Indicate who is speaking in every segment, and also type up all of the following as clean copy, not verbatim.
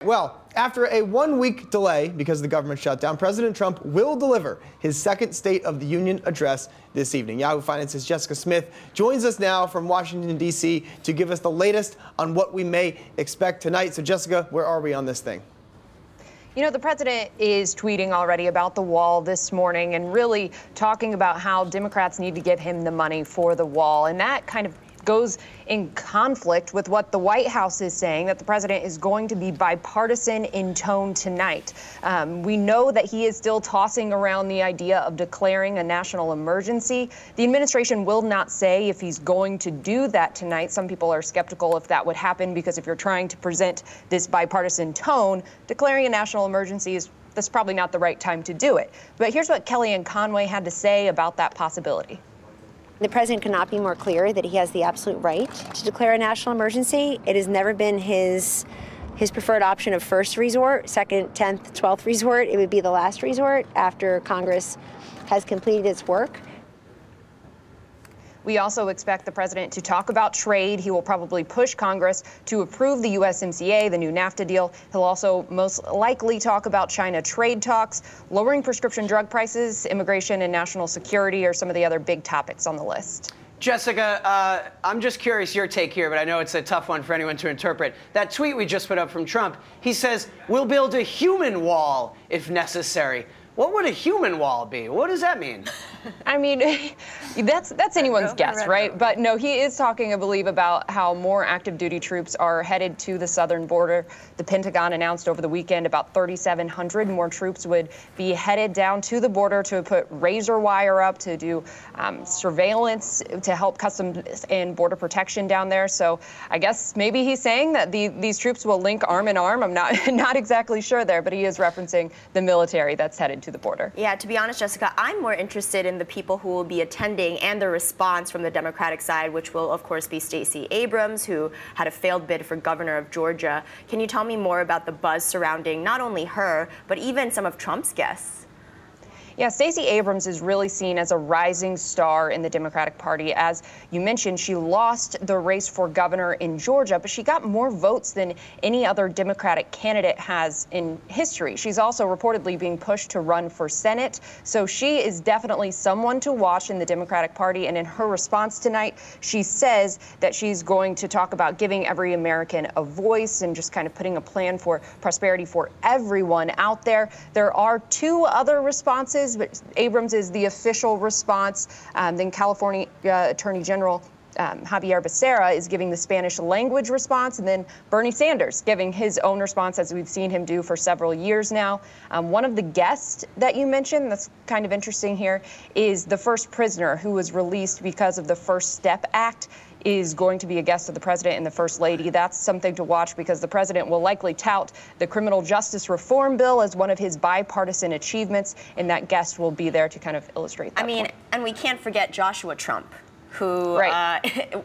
Speaker 1: Well, after a one-week delay because of the government shutdown, President Trump will deliver his second State of the Union address this evening. Yahoo Finance's Jessica Smith joins us now from Washington, D.C. to give us the latest on what we may expect tonight. So, Jessica, where are we on this thing?
Speaker 2: You know, the president is tweeting already about the wall this morning and really talking about how Democrats need to give him the money for the wall. And that kind of goes in conflict with what the White House is saying, that the president is going to be bipartisan in tone tonight. We know that he is still tossing around the idea of declaring a national emergency. The administration will not say if he's going to do that tonight. Some people are skeptical if that would happen, because if you're trying to present this bipartisan tone, declaring a national emergency that's probably not the right time to do it. But here's what Kellyanne Conway had to say about that possibility.
Speaker 3: The president could not be more clear that he has the absolute right to declare a national emergency. It has never been his preferred option of first resort, second, 10th, 12th resort. It would be the last resort after Congress has completed its work.
Speaker 2: We also expect the president to talk about trade. He will probably push Congress to approve the USMCA, the new NAFTA deal. He'll also most likely talk about China trade talks, lowering prescription drug prices, immigration, and national security are some of the other big topics on the list.
Speaker 4: Jessica, I'm just curious your take here, but I know it's a tough one for anyone to interpret. That tweet we just put up from Trump, he says, we'll build a human wall if necessary. What would a human wall be? What does that mean?
Speaker 2: I mean, that's anyone's guess, right? But no, he is talking, I believe, about how more active duty troops are headed to the southern border. The Pentagon announced over the weekend about 3,700 more troops would be headed down to the border to put razor wire up, to do surveillance, to help Customs and Border Protection down there. So I guess maybe he's saying that these troops will link arm in arm. I'm not exactly sure there, but he is referencing the military that's headed to the border.
Speaker 5: Yeah, to be honest, Jessica, I'm more interested in the people who will be attending and the response from the Democratic side, which will, of course, be Stacey Abrams, who had a failed bid for governor of Georgia. Can you tell me more about the buzz surrounding not only her, but even some of Trump's guests?
Speaker 2: Yeah, Stacey Abrams is really seen as a rising star in the Democratic Party. As you mentioned, she lost the race for governor in Georgia, but she got more votes than any other Democratic candidate has in history. She's also reportedly being pushed to run for Senate. So she is definitely someone to watch in the Democratic Party. And in her response tonight, she says that she's going to talk about giving every American a voice and just kind of putting a plan for prosperity for everyone out there. There are two other responses, but Abrams is the official response. Then California Attorney General Javier Becerra is giving the Spanish language response, and then Bernie Sanders giving his own response, as we've seen him do for several years now. One of the guests that you mentioned that's kind of interesting here is the first prisoner who was released because of the First Step Act is going to be a guest of the president and the first lady. That's something to watch, because the president will likely tout the criminal justice reform bill as one of his bipartisan achievements, and that guest will be there to kind of illustrate that point.
Speaker 5: And we can't forget Joshua Trump, who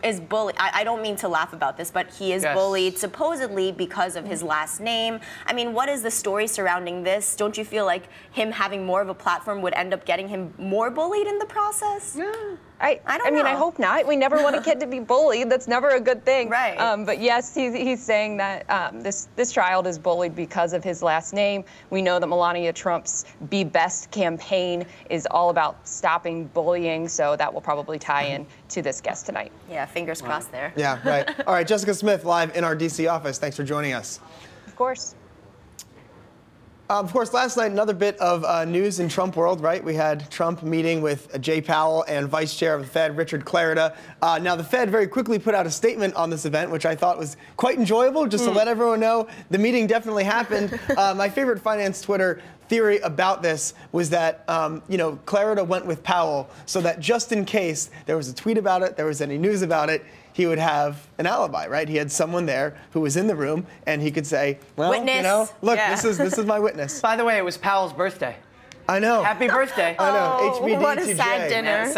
Speaker 5: is bullied. I don't mean to laugh about this, but he is bullied supposedly because of his last name. I mean, what is the story surrounding this? Don't you feel like him having more of a platform would end up getting him more bullied in the process?
Speaker 2: Yeah. I mean, I hope not. We never want a kid to be bullied. That's never a good thing.
Speaker 5: Right.
Speaker 2: But yes, he's saying that this child is bullied because of his last name. We know that Melania Trump's Be Best campaign is all about stopping bullying, so that will probably tie in to this guest tonight.
Speaker 5: Yeah, fingers crossed there.
Speaker 1: Yeah, right. All right, Jessica Smith live in our D.C. office. Thanks for joining us.
Speaker 2: Of course.
Speaker 1: Of course, last night, another bit of news in Trump world, right? We had Trump meeting with Jay Powell and Vice Chair of the Fed, Richard Clarida. Now, the Fed very quickly put out a statement on this event, which I thought was quite enjoyable, just to let everyone know the meeting definitely happened. My favorite finance Twitter theory about this was that, Clarida went with Powell so that just in case there was a tweet about it, there was any news about it, he would have an alibi, right? He had someone there who was in the room, and he could say, well,
Speaker 5: witness.
Speaker 1: Look, this is my witness.
Speaker 4: By the way, it was Powell's birthday.
Speaker 1: I know.
Speaker 4: Happy birthday.
Speaker 1: I know. HBD
Speaker 5: what a sad dinner.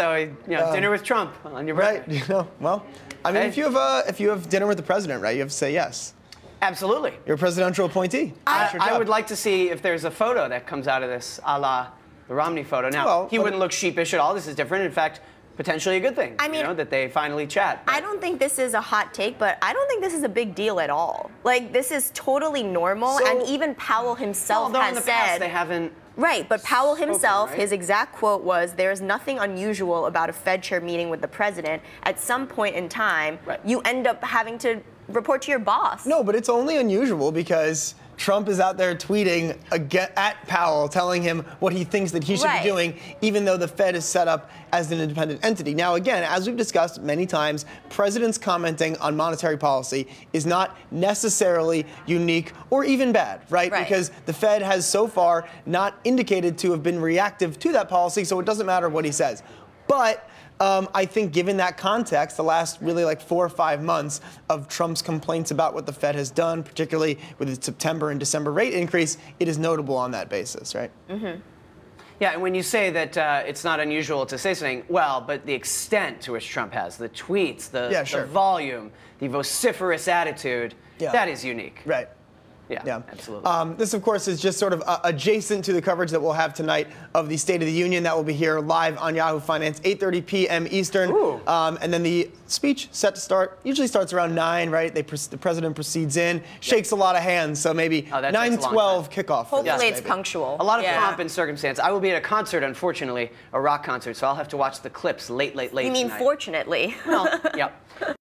Speaker 4: Yeah, so, dinner with Trump on your birthday.
Speaker 1: Right. Well, I mean, if you have dinner with the president, right, you have to say yes.
Speaker 4: Absolutely.
Speaker 1: You're a presidential appointee.
Speaker 4: I would like to see if there's a photo that comes out of this, a la the Romney photo. Now, he wouldn't look sheepish at all. This is different. In fact, potentially a good thing. I mean, that they finally chat.
Speaker 5: I don't think this is a hot take, but I don't think this is a big deal at all. Like, this is totally normal, and even Powell himself has
Speaker 4: in the
Speaker 5: said
Speaker 4: past they haven't.
Speaker 5: Right, but Powell himself, his exact quote was, "There is nothing unusual about a Fed chair meeting with the president. At some point in time, you end up having to report to your boss."
Speaker 1: No, but it's only unusual because Trump is out there tweeting at Powell, telling him what he thinks that he should be doing, even though the Fed is set up as an independent entity. Now, again, as we've discussed many times, presidents commenting on monetary policy is not necessarily unique or even bad, right? Because the Fed has so far not indicated to have been reactive to that policy, so it doesn't matter what he says. But I think given that context, the last really like 4 or 5 months of Trump's complaints about what the Fed has done, particularly with its September and December rate increase, it is notable on that basis, right?
Speaker 4: Yeah, and when you say that it's not unusual to say something, well, but the extent to which Trump has, the tweets, the volume, the vociferous attitude, that is unique.
Speaker 1: Right.
Speaker 4: Yeah, absolutely.
Speaker 1: This, of course, is just sort of adjacent to the coverage that we'll have tonight of the State of the Union. That will be here live on Yahoo Finance, 8:30 p.m. Eastern. And then the speech set to start, usually starts around 9, right? The president proceeds in, shakes a lot of hands, so maybe 9:12 kickoff.
Speaker 5: Hopefully it's punctual.
Speaker 4: A lot of pomp and circumstance. I will be at a concert, unfortunately, a rock concert, so I'll have to watch the clips late
Speaker 5: You mean
Speaker 4: tonight.
Speaker 5: fortunately?
Speaker 4: Well, yep.